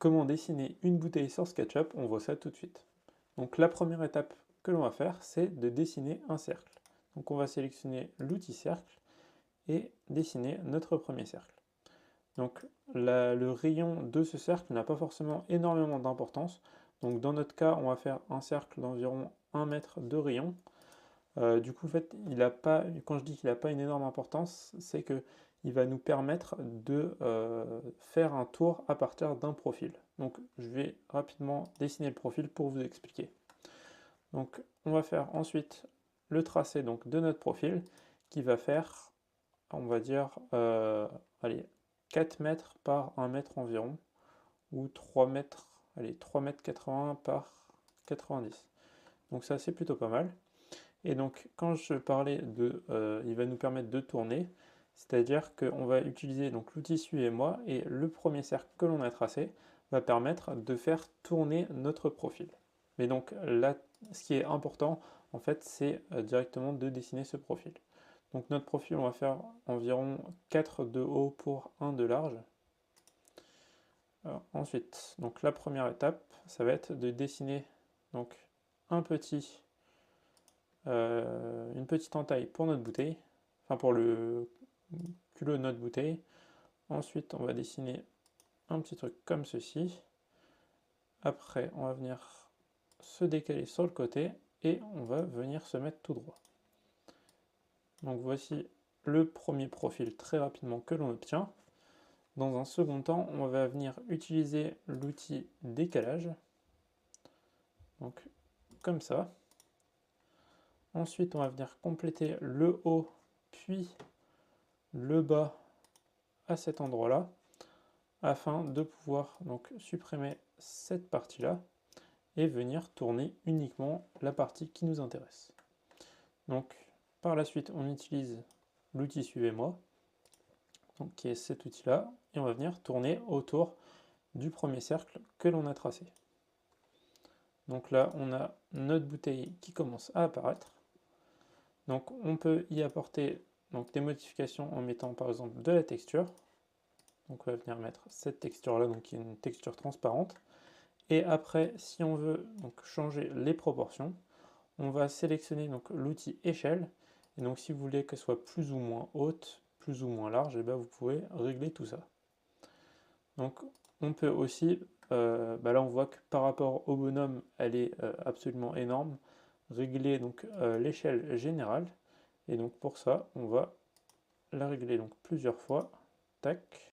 comment dessiner une bouteille sur SketchUp, on voit ça tout de suite. Donc la première étape que l'on va faire, c'est de dessiner un cercle. Donc on va sélectionner l'outil cercle et dessiner notre premier cercle. Donc le rayon de ce cercle n'a pas forcément énormément d'importance. Donc dans notre cas, on va faire un cercle d'environ 1 mètre de rayon. Du coup, en fait, quand je dis qu'il n'a pas une énorme importance, c'est qu'il va nous permettre de faire un tour à partir d'un profil. Donc je vais rapidement dessiner le profil pour vous expliquer. Donc on va faire ensuite le tracé donc, de notre profil qui va faire, on va dire, allez, 4 mètres par 1 mètre environ, ou 3 mètres, allez, 3 mètres 80 par 90. Donc ça c'est plutôt pas mal. Et donc quand je parlais il va nous permettre de tourner, c'est-à-dire qu'on va utiliser donc l'outil Suivez-moi et le premier cercle que l'on a tracé va permettre de faire tourner notre profil. Mais donc là, ce qui est important, en fait, c'est directement de dessiner ce profil. Donc notre profil, on va faire environ 4 de haut pour 1 de large. Alors, ensuite, donc la première étape, ça va être de dessiner donc une petite entaille pour notre bouteille, enfin pour le culot de notre bouteille. Ensuite, on va dessiner un petit truc comme ceci. Après, on va venir se décaler sur le côté et on va venir se mettre tout droit. Donc voici le premier profil très rapidement que l'on obtient. Dans un second temps, on va venir utiliser l'outil décalage, donc comme ça. Ensuite, on va venir compléter le haut puis le bas à cet endroit-là afin de pouvoir donc supprimer cette partie-là et venir tourner uniquement la partie qui nous intéresse. Donc par la suite, on utilise l'outil Suivez-moi, donc qui est cet outil-là, et on va venir tourner autour du premier cercle que l'on a tracé. Donc là, on a notre bouteille qui commence à apparaître. Donc on peut y apporter donc, des modifications en mettant par exemple de la texture. Donc on va venir mettre cette texture-là, donc qui est une texture transparente. Et après, si on veut donc, changer les proportions, on va sélectionner donc l'outil échelle. Et donc si vous voulez qu'elle soit plus ou moins haute, plus ou moins large, et bien vous pouvez régler tout ça. Donc on peut aussi, là on voit que par rapport au bonhomme, elle est absolument énorme. Régler donc l'échelle générale. Et donc pour ça, on va la régler donc plusieurs fois. Tac.